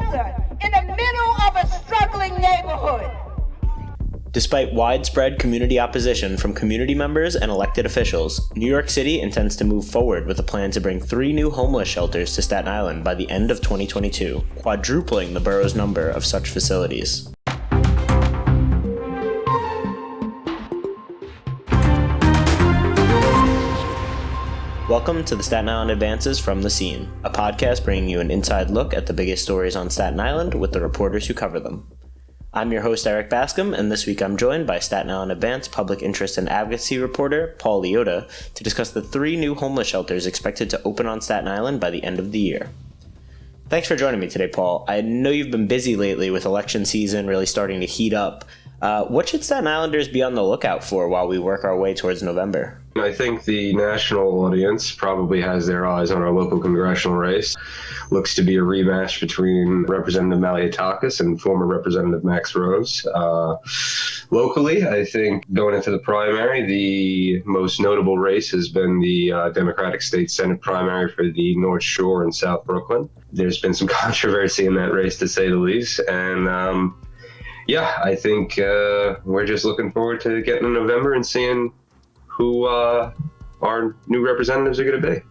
shelter in the middle of a struggling neighborhood. Despite widespread community opposition from community members and elected officials, New York City intends to move forward with a plan to bring 3 new homeless shelters to Staten Island by the end of 2022, quadrupling the borough's number of such facilities. Welcome to the Staten Island Advances from the Scene, a podcast bringing you an inside look at the biggest stories on Staten Island with the reporters who cover them. I'm your host, Erik Bascome, and this week I'm joined by Staten Island Advance Public Interest and Advocacy reporter Paul Liotta to discuss the 3 new homeless shelters expected to open on Staten Island by the end of the year. Thanks for joining me today, Paul. I know you've been busy lately with election season really starting to heat up. What should Staten Islanders be on the lookout for while we work our way towards November? I think the national audience probably has their eyes on our local congressional race. Looks to be a rematch between Representative Malliotakis and former Representative Max Rose. Locally, I think going into the primary, the most notable race has been the Democratic State Senate primary for the North Shore in South Brooklyn. There's been some controversy in that race, to say the least. And I think we're just looking forward to getting in November and seeing who our new representatives are going to be.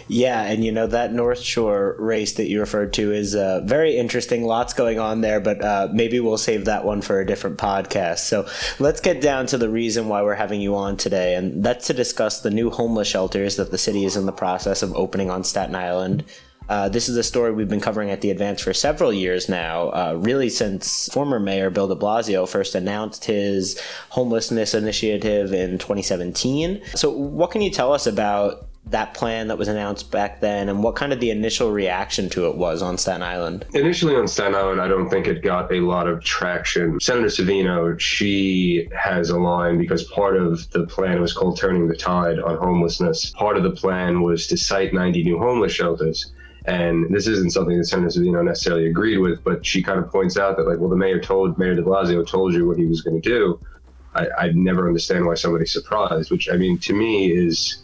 Yeah, and that North Shore race that you referred to is very interesting. Lots going on there, but maybe we'll save that one for a different podcast. So let's get down to the reason why we're having you on today, and that's to discuss the new homeless shelters that the city is in the process of opening on Staten Island. This is a story we've been covering at the Advance for several years now, really since former Mayor Bill de Blasio first announced his homelessness initiative in 2017. So what can you tell us about that plan that was announced back then, and what kind of the initial reaction to it was on Staten Island? Initially on Staten Island, I don't think it got a lot of traction. Senator Savino, she has a line because part of the plan was called Turning the Tide on Homelessness. Part of the plan was to site 90 new homeless shelters. And this isn't something that Senator Savino necessarily agreed with, but she kind of points out that, Mayor de Blasio told you what he was going to do. I never understand why somebody's surprised, which, to me is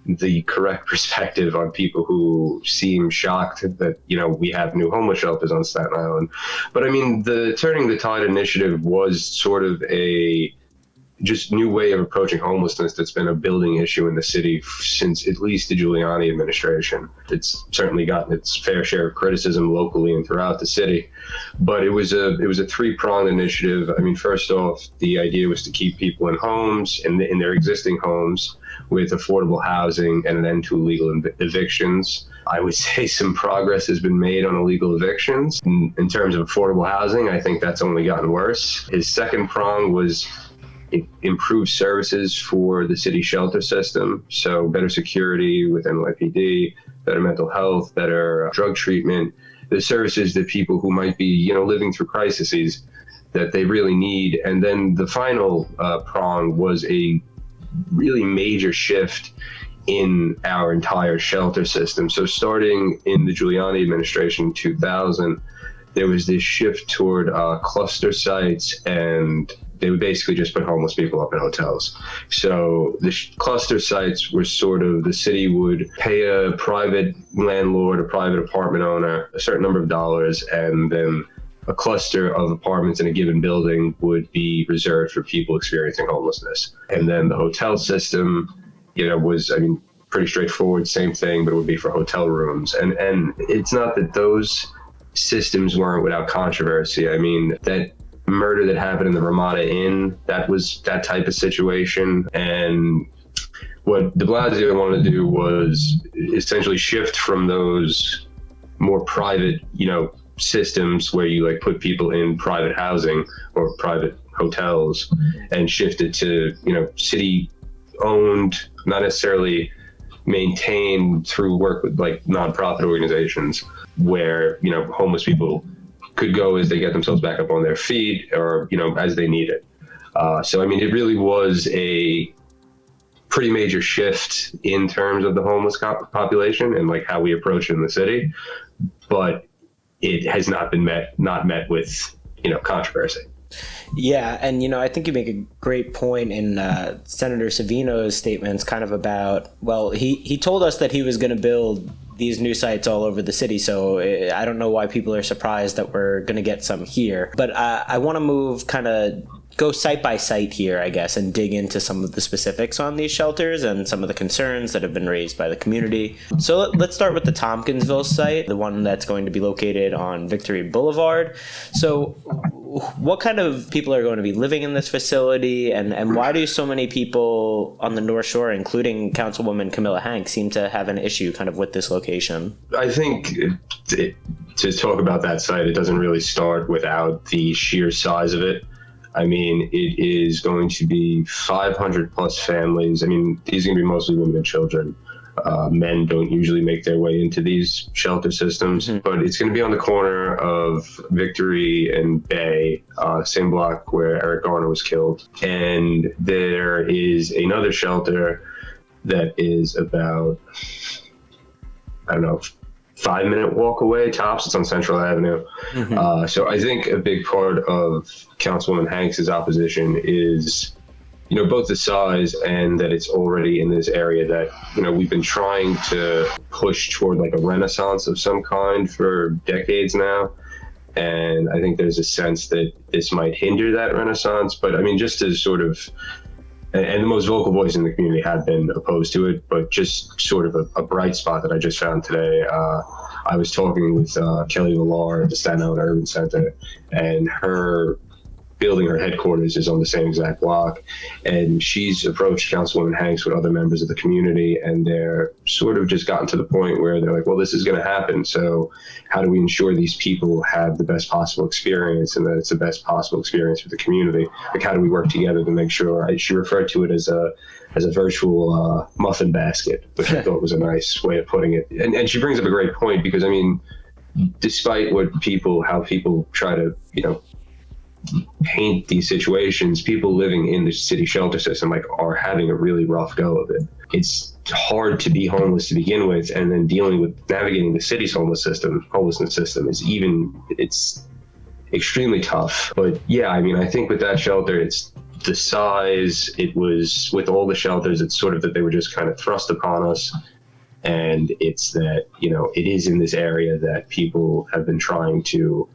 the correct perspective on people who seem shocked that, we have new homeless shelters on Staten Island. But the Turning the Tide initiative was sort of a just new way of approaching homelessness that's been a building issue in the city since at least the Giuliani administration. It's certainly gotten its fair share of criticism locally and throughout the city, but it was a 3-pronged initiative. First off, the idea was to keep people in homes, in their existing homes, with affordable housing and an end to illegal evictions. I would say some progress has been made on illegal evictions. In terms of affordable housing, I think that's only gotten worse. His second prong was improve services for the city shelter system. So better security with NYPD, better mental health, better drug treatment, the services that people who might be, living through crises that they really need. And then the final prong was a really major shift in our entire shelter system. So starting in the Giuliani administration in 2000, there was this shift toward cluster sites, and they would basically just put homeless people up in hotels. So the cluster sites were sort of, the city would pay a private landlord, a private apartment owner, a certain number of dollars, and then a cluster of apartments in a given building would be reserved for people experiencing homelessness. And then the hotel system, was, pretty straightforward, same thing, but it would be for hotel rooms. And it's not that those systems weren't without controversy. That murder that happened in the Ramada Inn, that was that type of situation. And what de Blasio wanted to do was essentially shift from those more private, systems where you put people in private housing or private hotels, and shift it to, city owned, not necessarily maintained through work with nonprofit organizations where, homeless people could go as they get themselves back up on their feet or, as they need it. So it really was a pretty major shift in terms of the homeless population and how we approach it in the city. But it has not met with, controversy. Yeah, and I think you make a great point in Senator Savino's statements kind of about, he told us that he was going to build these new sites all over the city. So I don't know why people are surprised that we're going to get some here. But I want to move go site by site here, I guess, and dig into some of the specifics on these shelters and some of the concerns that have been raised by the community. So let's start with the Tompkinsville site, the one that's going to be located on Victory Boulevard. So what kind of people are going to be living in this facility, and why do so many people on the North Shore, including Councilwoman Camilla Hanks, seem to have an issue kind of with this location? I think to talk about that site, it doesn't really start without the sheer size of it. I mean, it is going to be 500 plus families. I mean, these are going to be mostly women and children. Men don't usually make their way into these shelter systems, but it's going to be on the corner of Victory and Bay, same block where Eric Garner was killed. And there is another shelter that is about, 5-minute walk away tops. It's on Central Avenue. So I think a big part of Councilwoman Hanks's opposition is, both the size and that it's already in this area that, we've been trying to push toward like a renaissance of some kind for decades now. And I think there's a sense that this might hinder that renaissance. But I mean, just as sort of, and the most vocal voice in the community had been opposed to it, but just sort of a bright spot that I just found today. I was talking with Kelly Villar at the Staten Island Urban Center, and her headquarters is on the same exact block. And she's approached Councilwoman Hanks with other members of the community, and they're sort of just gotten to the point where they're like, well, this is going to happen. So how do we ensure these people have the best possible experience and that it's the best possible experience for the community? Like, how do we work together to make sure? She referred to it as a virtual muffin basket, which I thought was a nice way of putting it. And she brings up a great point, because I mean, despite how people try to, paint these situations, people living in the city shelter system are having a really rough go of it. It's hard to be homeless to begin with, and then dealing with navigating the city's homelessness system it's extremely tough. But yeah, I mean, I think with that shelter, it's the size. It was with all the shelters, it's sort of that they were just kind of thrust upon us. And it's that, it is in this area that people have been trying to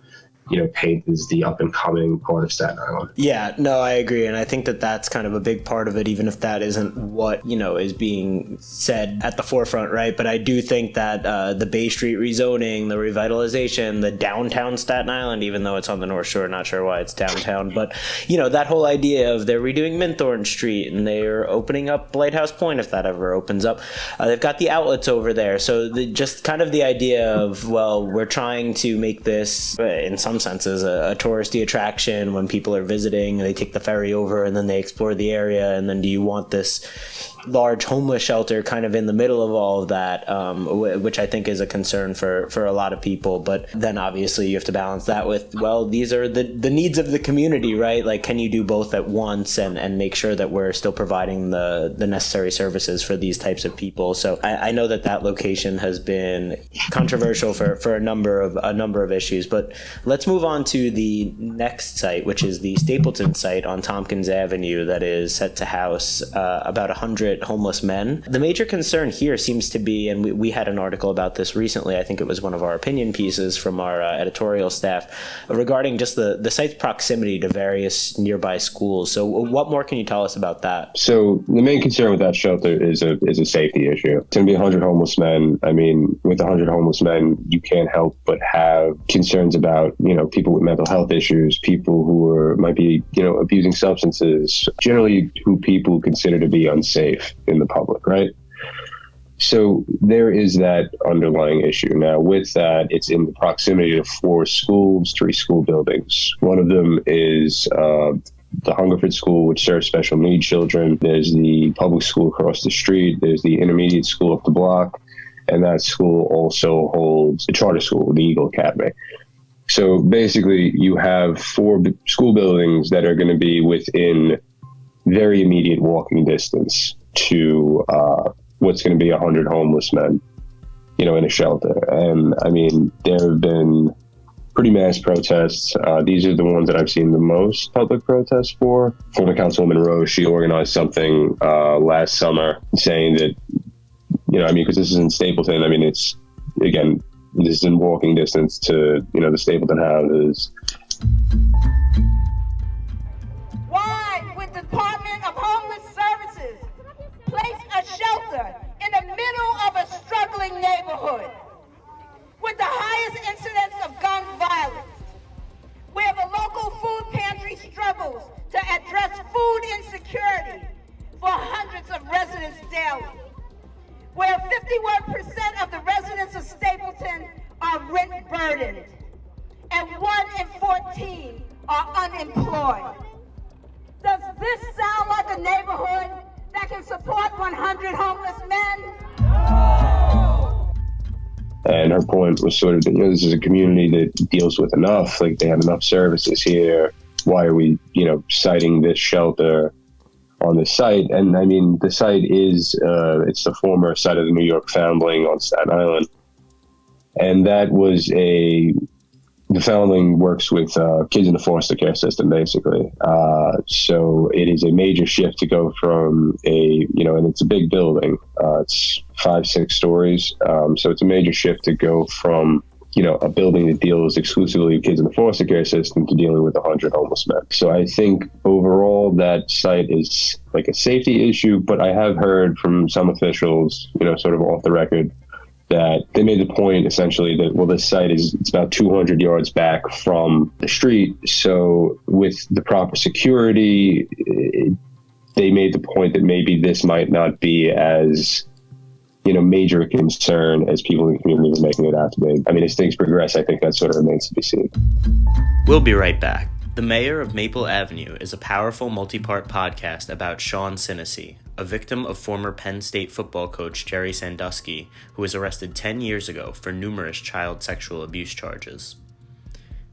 paint as the up and coming part of Staten Island. Yeah, no, I agree. And I think that that's kind of a big part of it, even if that isn't what, is being said at the forefront, right? But I do think that the Bay Street rezoning, the revitalization, the downtown Staten Island, even though it's on the North Shore, not sure why it's downtown, but, that whole idea of they're redoing Minthorn Street and they're opening up Lighthouse Point, if that ever opens up. They've got the outlets over there. So just kind of the idea of, well, we're trying to make this, in some senses, a touristy attraction. When people are visiting, they take the ferry over and then they explore the area, and then do you want this large homeless shelter kind of in the middle of all of that, which I think is a concern for a lot of people. But then obviously you have to balance that with, well, these are the needs of the community, right? Like, can you do both at once and make sure that we're still providing the necessary services for these types of people? So I know that location has been controversial for a number of issues. But let's move on to the next site, which is the Stapleton site on Tompkins Avenue that is set to house about 100 homeless men. The major concern here seems to be, and we had an article about this recently, I think it was one of our opinion pieces from our editorial staff, regarding just the site's proximity to various nearby schools. So what more can you tell us about that? So the main concern with that shelter is a safety issue. It's going to be 100 homeless men. I mean, with 100 homeless men, you can't help but have concerns about, people with mental health issues, people who might be, abusing substances, generally who people consider to be unsafe in the public, right? So there is that underlying issue. Now, with that, it's in the proximity of 4 schools, 3 school buildings. One of them is the Hungerford School, which serves special needs children. There's the public school across the street. There's the intermediate school up the block. And that school also holds a charter school, the Eagle Academy. So basically, you have 4 school buildings that are going to be within very immediate walking distance to what's going to be 100 homeless men, in a shelter. And I mean, there have been pretty mass protests. These are the ones that I've seen the most public protests for. Former Councilwoman Rose, she organized something last summer saying that, because this is in Stapleton. I mean, it's again, this is in walking distance to, the Stapleton houses. Why would the Department of Homeless Services place a shelter in the middle of a struggling neighborhood with the highest incidence of gun violence, where the local food pantry struggles to address food insecurity for hundreds of residents daily, where 51% of the residents of Stapleton are rent burdened and 1 in 14 are unemployed? Does this sound like a neighborhood that can support 100 homeless men? And her point was sort of, this is a community that deals with enough, like they have enough services here. Why are we, citing this shelter on the site? And I mean, the site is, it's the former site of the New York Foundling on Staten Island. And that was the Foundling works with kids in the foster care system, basically. So it is a major shift to go from and it's a big building. It's 5-6 stories. So it's a major shift to go from, a building that deals exclusively with kids in the foster care system to dealing with 100 homeless men. So I think overall that site is like a safety issue, but I have heard from some officials, sort of off the record, that they made the point essentially that, well, this site it's about 200 yards back from the street. So with the proper security, they made the point that maybe this might not be as, major concern as people in the community were making it out to be. I mean, as things progress, I think that sort of remains to be seen. We'll be right back. The Mayor of Maple Avenue is a powerful multi-part podcast about Sean Sinesy, a victim of former Penn State football coach Jerry Sandusky, who was arrested 10 years ago for numerous child sexual abuse charges.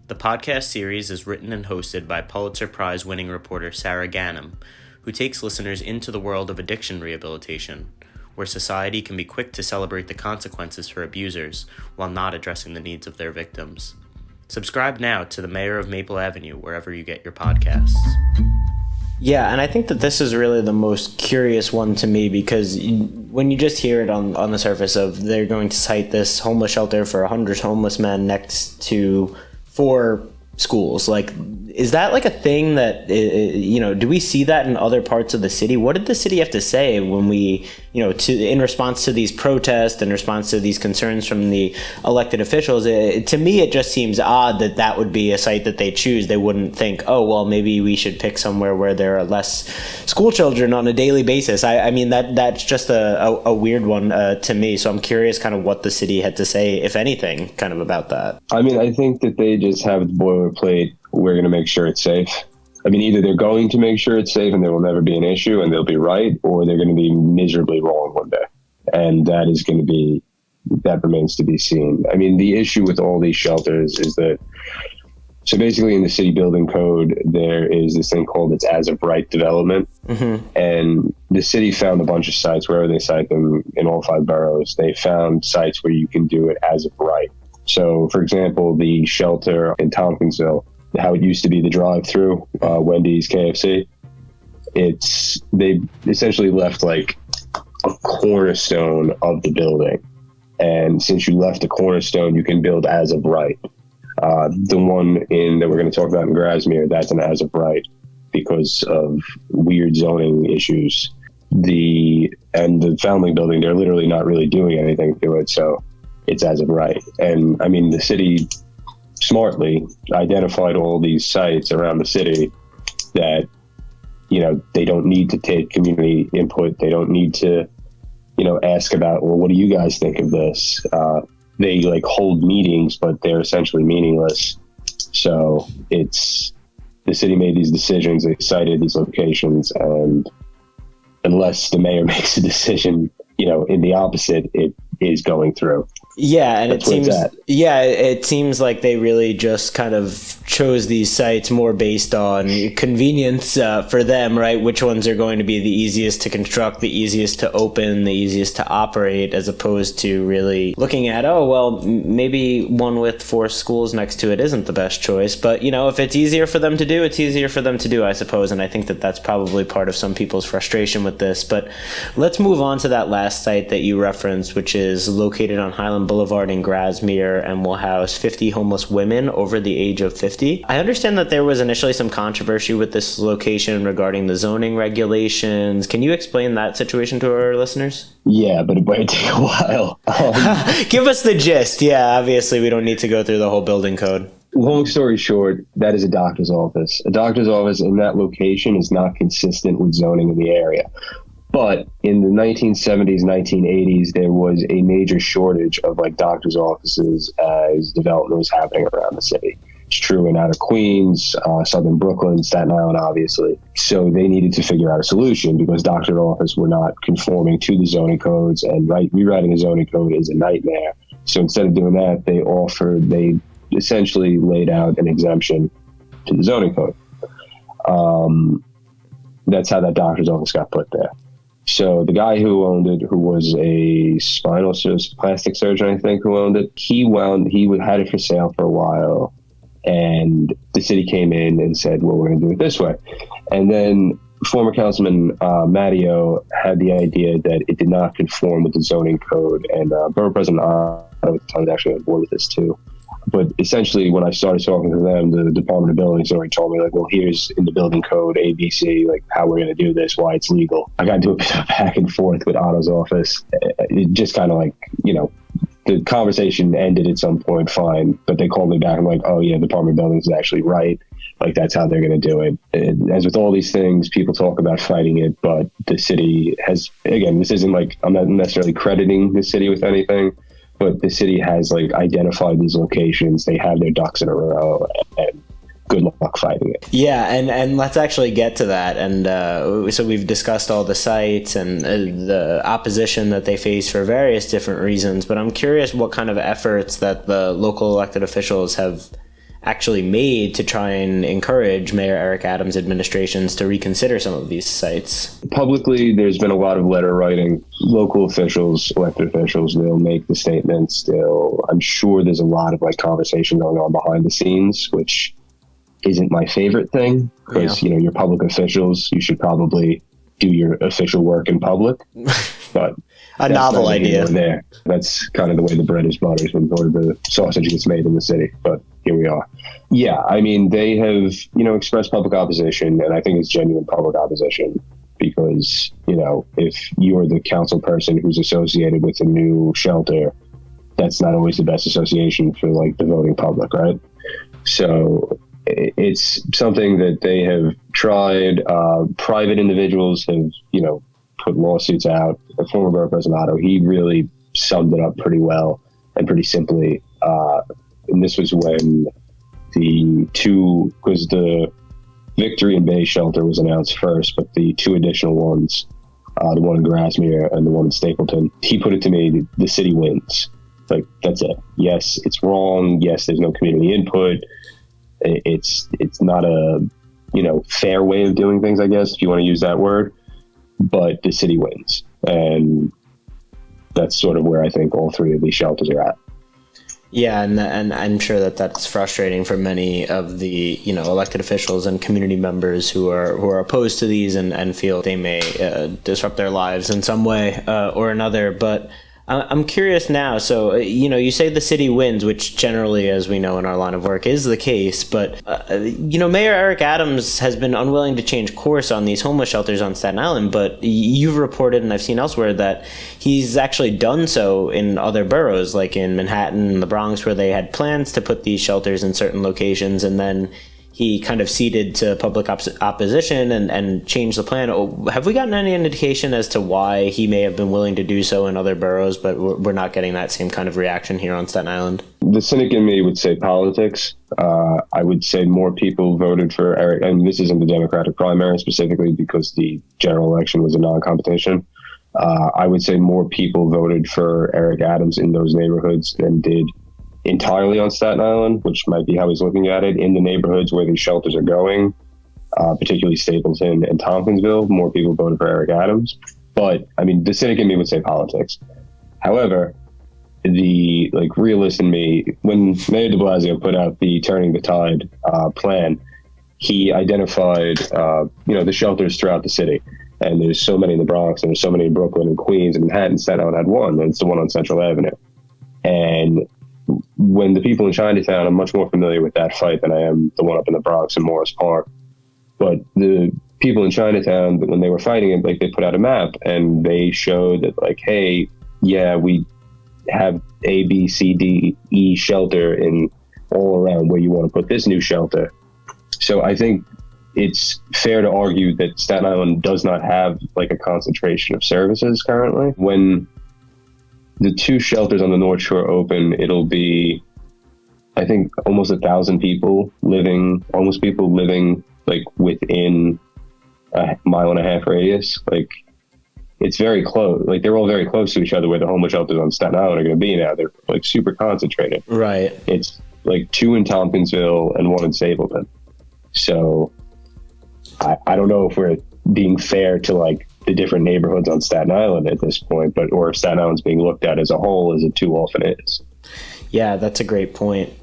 The podcast series is written and hosted by Pulitzer Prize-winning reporter Sarah Ganim, who takes listeners into the world of addiction rehabilitation, where society can be quick to celebrate the consequences for abusers while not addressing the needs of their victims. Subscribe now to The Mayor of Maple Avenue wherever you get your podcasts. Yeah, and I think that this is really the most curious one to me, because when you just hear it on the surface of they're going to cite this homeless shelter for 100 homeless men next to 4 schools, like, is that like a thing that, do we see that in other parts of the city? What did the city have to say when we, in response to these protests, in response to these concerns from the elected officials? To me, it just seems odd that would be a site that they choose. They wouldn't think, oh, well, maybe we should pick somewhere where there are less school children on a daily basis. I mean, that's just a weird one to me. So I'm curious kind of what the city had to say, if anything, kind of about that. I mean, I think that they just have the boilerplate, we're going to make sure it's safe. I mean, either they're going to make sure it's safe and there will never be an issue and they'll be right, or they're going to be miserably wrong one day. And that remains to be seen. I mean, the issue with all these shelters is that, so basically in the city building code, there is this thing called it's as of right development. Mm-hmm. And the city found a bunch of sites, wherever they cite them in all 5 boroughs, they found sites where you can do it as of right. So, for example, the shelter in Tompkinsville, how it used to be the drive-through, Wendy's, KFC, they essentially left like a cornerstone of the building. And since you left the cornerstone, you can build as of right. The one that we're going to talk about in Grasmere, that's an as of right because of weird zoning issues. The Foundling building, they're literally not really doing anything to it, so it's as of right. And I mean, the city smartly identified all these sites around the city that, they don't need to take community input. They don't need to, ask about, well, what do you guys think of this? They hold meetings, but they're essentially meaningless. So the city made these decisions. They cited these locations, and unless the mayor makes a decision, in the opposite, it is going through. Yeah, and it seems like they really just kind of chose these sites more based on convenience for them, right? Which ones are going to be the easiest to construct, the easiest to open, the easiest to operate, as opposed to really looking at, maybe one with 4 schools next to it isn't the best choice. But, if it's easier for them to do, it's easier for them to do, I suppose. And I think that that's probably part of some people's frustration with this. But let's move on to that last site that you referenced, which is located on Highland Island Boulevard in Grasmere and will house 50 homeless women over the age of 50. I understand that there was initially some controversy with this location regarding the zoning regulations. Can you explain that situation to our listeners? Yeah, but it might take a while. Give us the gist. Yeah, obviously we don't need to go through the whole building code. Long story short, that is a doctor's office. A doctor's office in that location is not consistent with zoning in the area. But in the 1970s, 1980s, there was a major shortage of like doctor's offices as development was happening around the city. It's true in outer Queens, southern Brooklyn, Staten Island, obviously. So they needed to figure out a solution because doctor's offices were not conforming to the zoning codes, and rewriting the zoning code is a nightmare. So instead of doing that, they essentially laid out an exemption to the zoning code. That's how that doctor's office got put there. So the guy who owned it, who was a plastic surgeon, I think, who owned it, he had it for sale for a while. And the city came in and said, well, we're going to do it this way. And then former councilman Matteo had the idea that it did not conform with the zoning code. And Borough President Otto at the time was actually on board with this too. But essentially, when I started talking to them, the Department of Buildings already told me, like, well, here's in the building code, ABC, like how we're going to do this, why it's legal. I got into a bit of back and forth with Otto's office. It just kind of like, the conversation ended at some point, fine. But they called me back. I'm like, oh, yeah, the Department of Buildings is actually right. Like, that's how they're going to do it. And as with all these things, people talk about fighting it, but the city has, again, this isn't like, I'm not necessarily crediting the city with anything, but the city has like identified these locations. They have their ducks in a row, and good luck fighting it. Yeah, and let's actually get to that. And so we've discussed all the sites and the opposition that they face for various different reasons. But I'm curious what kind of efforts that the local elected officials have actually made to try and encourage Mayor Eric Adams' administrations to reconsider some of these sites. Publicly, there's been a lot of letter writing. Local officials, elected officials, they'll make the statements. I'm sure there's a lot of like conversation going on behind the scenes, which isn't my favorite thing because, you're public officials. You should probably do your official work in public. But a novel idea there. That's kind of the way the bread is buttered or the sausage gets made in the city. But here we are. Yeah, I mean, they have, expressed public opposition, and I think it's genuine public opposition because, if you're the council person who's associated with a new shelter, that's not always the best association for like the voting public, right? So it's something that they have tried. Private individuals have, put lawsuits out. The former Borough President Otto, he really summed it up pretty well and pretty simply. And this was when because the Victory and Bay shelter was announced first, but the two additional ones, the one in Grasmere and the one in Stapleton, he put it to me, the city wins. Like, that's it. Yes, it's wrong. Yes, there's no community input. It's not a, fair way of doing things, I guess, if you want to use that word, but the city wins. And that's sort of where I think all three of these shelters are at. Yeah, and I'm sure that that's frustrating for many of the elected officials and community members who are opposed to these and feel they may disrupt their lives in some way or another. But I'm curious now. So you say the city wins, which generally, as we know in our line of work, is the case. But Mayor Eric Adams has been unwilling to change course on these homeless shelters on Staten Island. But you've reported, and I've seen elsewhere, that he's actually done so in other boroughs, like in Manhattan and the Bronx, where they had plans to put these shelters in certain locations, and then he kind of ceded to public opposition and changed the plan. Have we gotten any indication as to why he may have been willing to do so in other boroughs, but we're not getting that same kind of reaction here on Staten Island? The cynic in me would say politics. I would say more people voted for Eric, and this isn't the Democratic primary specifically because the general election was a non-competition. I would say more people voted for Eric Adams in those neighborhoods than did entirely on Staten Island, which might be how he's looking at it. In the neighborhoods where these shelters are going, particularly Stapleton and Tompkinsville, more people voted for Eric Adams. But I mean, the cynic in me would say politics. However, the realist in me, when Mayor de Blasio put out the Turning the Tide plan, he identified the shelters throughout the city. And there's so many in the Bronx, and there's so many in Brooklyn and Queens and Manhattan. Staten Island had one, and it's the one on Central Avenue. And when the people in Chinatown, I'm much more familiar with that fight than I am the one up in the Bronx in Morris Park. But the people in Chinatown, when they were fighting it, like, they put out a map and they showed that, like, hey, yeah, we have A, B, C, D, E shelter in all around where you want to put this new shelter. So I think it's fair to argue that Staten Island does not have like a concentration of services currently. When the two shelters on the North Shore open, it'll be, I think, almost 1,000 people living like within a 1.5 mile radius. Like, it's very close. Like, they're all very close to each other, where the homeless shelters on Staten Island are going to be now. They're like super concentrated. Right. It's like 2 in Tompkinsville and 1 in Stapleton. So I don't know if we're being fair to like the different neighborhoods on Staten Island at this point, or if Staten Island's being looked at as a whole, as it too often is. Yeah, that's a great point.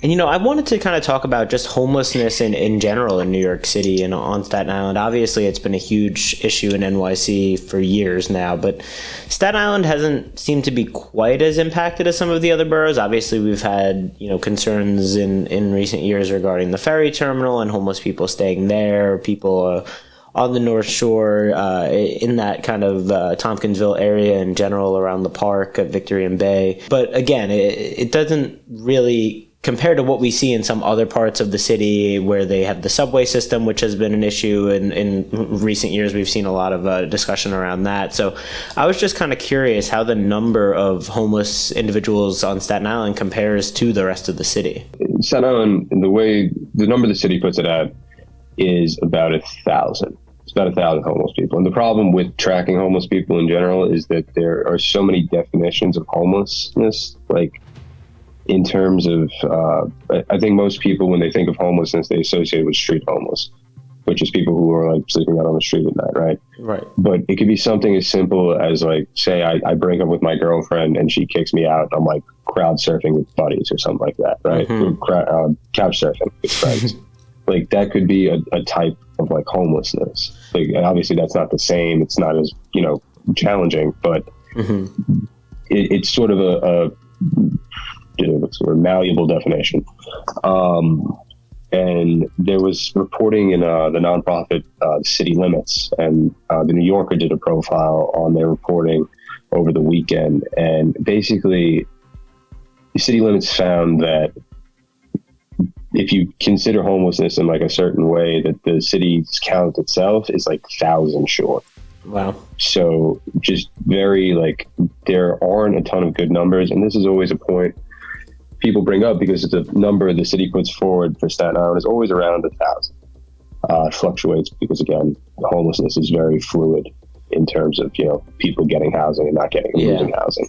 And, I wanted to kind of talk about just homelessness in general in New York City and on Staten Island. Obviously, it's been a huge issue in NYC for years now, but Staten Island hasn't seemed to be quite as impacted as some of the other boroughs. Obviously, we've had, concerns in recent years regarding the ferry terminal and homeless people staying there, people on the North Shore, in that kind of Tompkinsville area in general, around the park at Victory and Bay. But again, it doesn't really compare to what we see in some other parts of the city where they have the subway system, which has been an issue in recent years. We've seen a lot of discussion around that. So I was just kind of curious how the number of homeless individuals on Staten Island compares to the rest of the city. Staten Island, the number the city puts it at is about 1,000. It's about 1,000 homeless people. And the problem with tracking homeless people in general is that there are so many definitions of homelessness, like, in terms of, I think most people, when they think of homelessness, they associate it with street homeless, which is people who are like sleeping out on the street at night, right? Right. But it could be something as simple as, like, say I break up with my girlfriend and she kicks me out. I'm like crowd surfing with buddies or something like that, right? Mm-hmm. Couch surfing with friends. Like, that could be a type of like homelessness. Like, and obviously that's not the same. It's not as, challenging, but it's sort of a sort of malleable definition. And there was reporting in the nonprofit City Limits, and the New Yorker did a profile on their reporting over the weekend. And basically, the City Limits found that if you consider homelessness in like a certain way, that the city's count itself is like 1,000 short. Wow. So just very, like, there aren't a ton of good numbers. And this is always a point people bring up, because the number the city puts forward for Staten Island is always around 1,000. It fluctuates because, again, homelessness is very fluid in terms of, people getting housing and not getting and losing housing.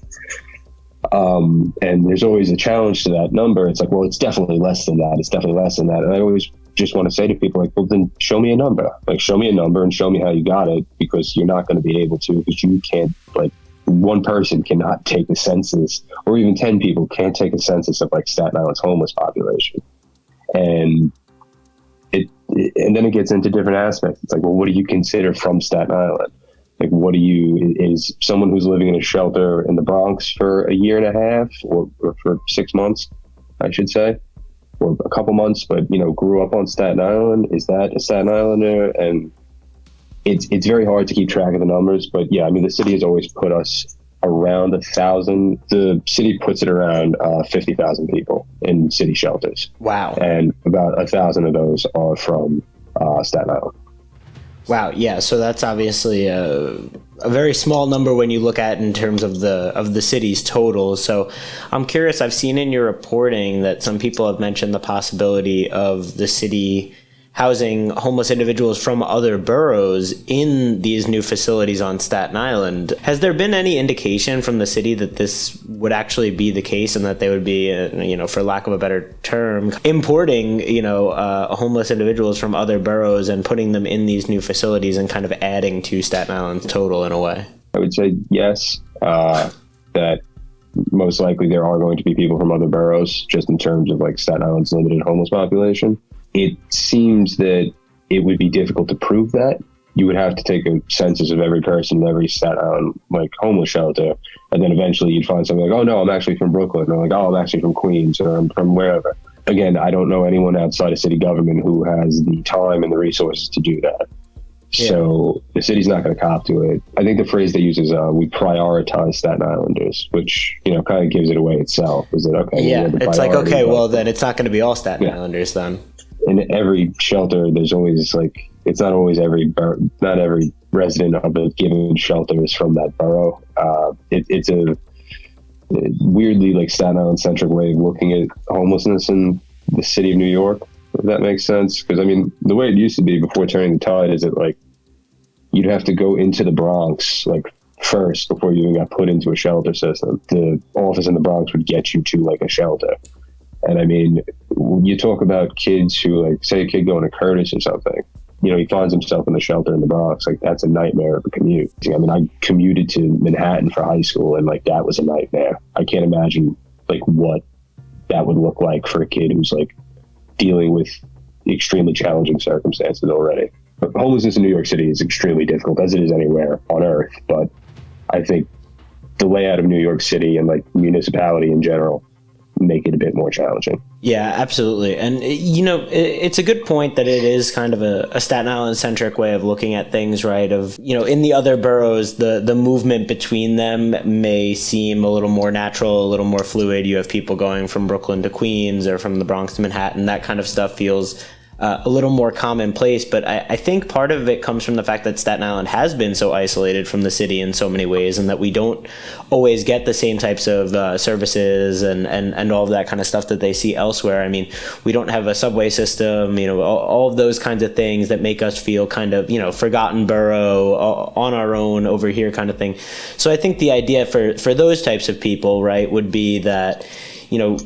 And there's always a challenge to that number. It's like, well, it's definitely less than that. It's definitely less than that. And I always just want to say to people, like, well, then show me a number. Like, show me a number and show me how you got it, because you're not going to be able to, because you can't, like, one person cannot take a census, or even 10 people can't take a census of like Staten Island's homeless population. And then it gets into different aspects. It's like, well, what do you consider from Staten Island? Like, is someone who's living in a shelter in the Bronx for 1.5 years or for 6 months, I should say, or a couple months, but, grew up on Staten Island, is that a Staten Islander? And it's very hard to keep track of the numbers, but yeah, I mean, the city has always put us around 1,000. The city puts it around 50,000 people in city shelters. Wow. And about 1,000 of those are from Staten Island. Wow. Yeah. So that's obviously a very small number when you look at in terms of the city's total. So I'm curious, I've seen in your reporting that some people have mentioned the possibility of the city housing homeless individuals from other boroughs in these new facilities on Staten Island. Has there been any indication from the city that this would actually be the case, and that they would be, for lack of a better term, importing, homeless individuals from other boroughs and putting them in these new facilities and kind of adding to Staten Island's total in a way? I would say yes, that most likely there are going to be people from other boroughs, just in terms of like Staten Island's limited homeless population. It seems that it would be difficult to prove that, you would have to take a census of every person in every Staten Island like homeless shelter, and then eventually you'd find something like, oh no, I'm actually from Brooklyn, or like, oh, I'm actually from Queens, or I'm from wherever. Again, I don't know anyone outside of city government who has the time and the resources to do that. Yeah. So the city's not going to cop to it. I think the phrase they use is we prioritize Staten Islanders, which, you know, kind of gives it away itselse. Is it okay? Yeah, it's like, okay, well, then it's not going to be all Staten Islanders then. In every shelter, there's always like, it's not always not every resident of a given shelter is from that borough. It's a weirdly like Staten Island centric way of looking at homelessness in the city of New York, if that makes sense. Because I mean, the way it used to be before turning the tide is that like you'd have to go into the Bronx like first before you even got put into a shelter system. The office in the Bronx would get you to like a shelter. And I mean, when you talk about kids who like, say a kid going to Curtis or something, you know, he finds himself in the shelter in the Bronx. Like, that's a nightmare of a commute. I mean, I commuted to Manhattan for high school, and like, that was a nightmare. I can't imagine like what that would look like for a kid who's like dealing with extremely challenging circumstances already. But homelessness in New York City is extremely difficult, as it is anywhere on earth. But I think the layout of New York City and like municipality in general make it a bit more challenging. Yeah, absolutely. And, you know, it's a good point that it is kind of a Staten Island centric way of looking at things, right? Of, you know, in the other boroughs, the movement between them may seem a little more natural, a little more fluid. You have people going from Brooklyn to Queens or from the Bronx to Manhattan. That kind of stuff feels a little more commonplace, but I think part of it comes from the fact that Staten Island has been so isolated from the city in so many ways, and that we don't always get the same types of services and all of that kind of stuff that they see elsewhere. I mean, we don't have a subway system, you know, all of those kinds of things that make us feel kind of, you know, forgotten borough on our own over here kind of thing. So I think the idea for those types of people, right, would be that, you know,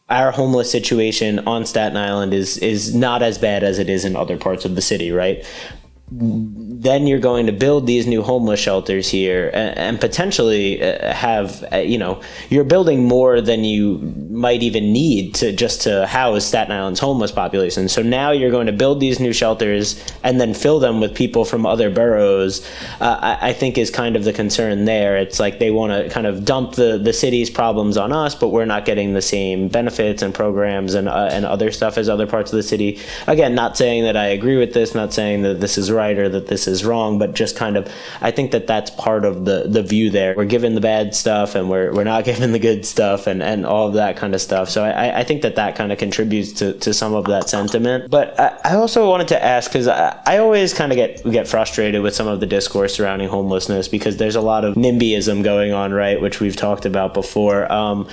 our homeless situation on Staten Island is not as bad as it is in other parts of the city, right? Then you're going to build these new homeless shelters here and potentially have, you know, you're building more than you might even need to house Staten Island's homeless population. So now you're going to build these new shelters and then fill them with people from other boroughs, I think is kind of the concern there. It's like they want to kind of dump the city's problems on us, but we're not getting the same benefits and programs and other stuff as other parts of the city. Again, not saying that I agree with this, not saying that this is right or that this is wrong, but just kind of, I think that that's part of the view there. We're given the bad stuff and we're not given the good stuff and all of that kind of stuff. So I think that kind of contributes to some of that sentiment. But I also wanted to ask, because I always kind of get frustrated with some of the discourse surrounding homelessness, because there's a lot of NIMBYism going on, right, which we've talked about before.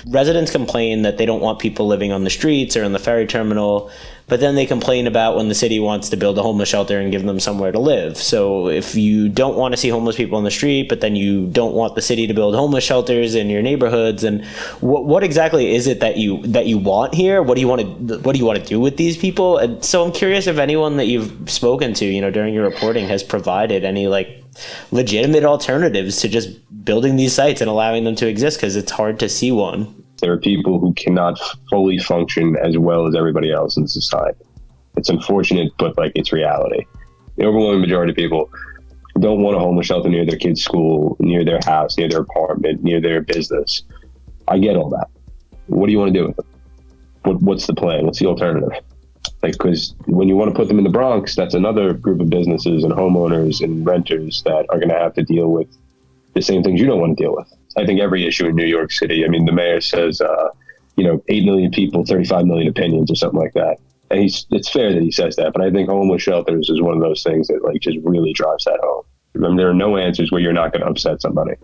Residents complain that they don't want people living on the streets or in the ferry terminal, but then they complain about when the city wants to build a homeless shelter and give them somewhere to live. So if you don't want to see homeless people on the street, but then you don't want the city to build homeless shelters in your neighborhoods, and what exactly is it that you want here? What do you want to do with these people? And so I'm curious if anyone that you've spoken to, you know, during your reporting has provided any like legitimate alternatives to just building these sites and allowing them to exist, because it's hard to see one. There are people who cannot fully function as well as everybody else in society. It's unfortunate, but like, it's reality. The overwhelming majority of people don't want a homeless shelter near their kid's school, near their house, near their apartment, near their business. I get all that. What do you want to do with them? What's the plan? What's the alternative? Like, because when you want to put them in the Bronx, that's another group of businesses and homeowners and renters that are going to have to deal with the same things you don't want to deal with. I think every issue in New York City, I mean, the mayor says, 8 million people, 35 million opinions or something like that. And it's fair that he says that, but I think homeless shelters is one of those things that like just really drives that home. I mean, there are no answers where you're not going to upset somebody.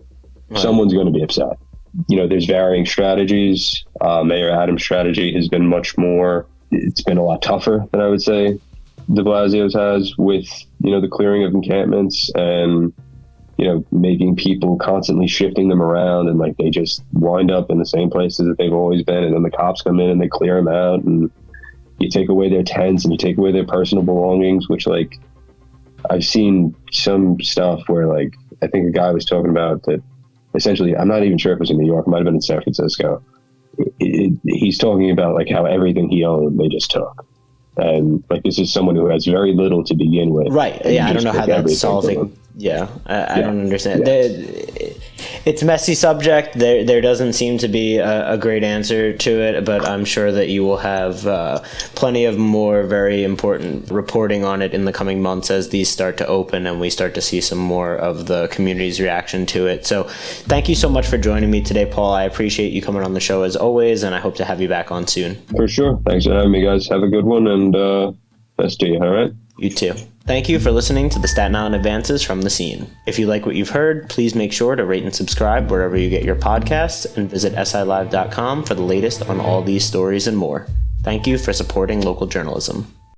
Right. Someone's going to be upset. You know, there's varying strategies. Mayor Adams' strategy has been it's been a lot tougher than I would say de Blasio's has, with, you know, the clearing of encampments and, you know, making people constantly shifting them around, and like they just wind up in the same places that they've always been, and then the cops come in and they clear them out, and you take away their tents and you take away their personal belongings, which like I've seen some stuff where like I think a guy was talking about that essentially, I'm not even sure if it was in New York, it might have been in San Francisco. He's talking about like how everything he owned they just took, And like, this is someone who has very little to begin with. Right. Yeah. I don't know how that's solving. Yeah. I don't understand. Yeah. It's a messy subject. There doesn't seem to be a great answer to it, but I'm sure that you will have plenty of more very important reporting on it in the coming months as these start to open and we start to see some more of the community's reaction to it. So thank you so much for joining me today, Paul. I appreciate you coming on the show as always, and I hope to have you back on soon. For sure. Thanks for having me, guys. Have a good one, and best to you, all right? You too. Thank you for listening to the Staten Island Advances from the Scene. If you like what you've heard, please make sure to rate and subscribe wherever you get your podcasts, and visit silive.com for the latest on all these stories and more. Thank you for supporting local journalism.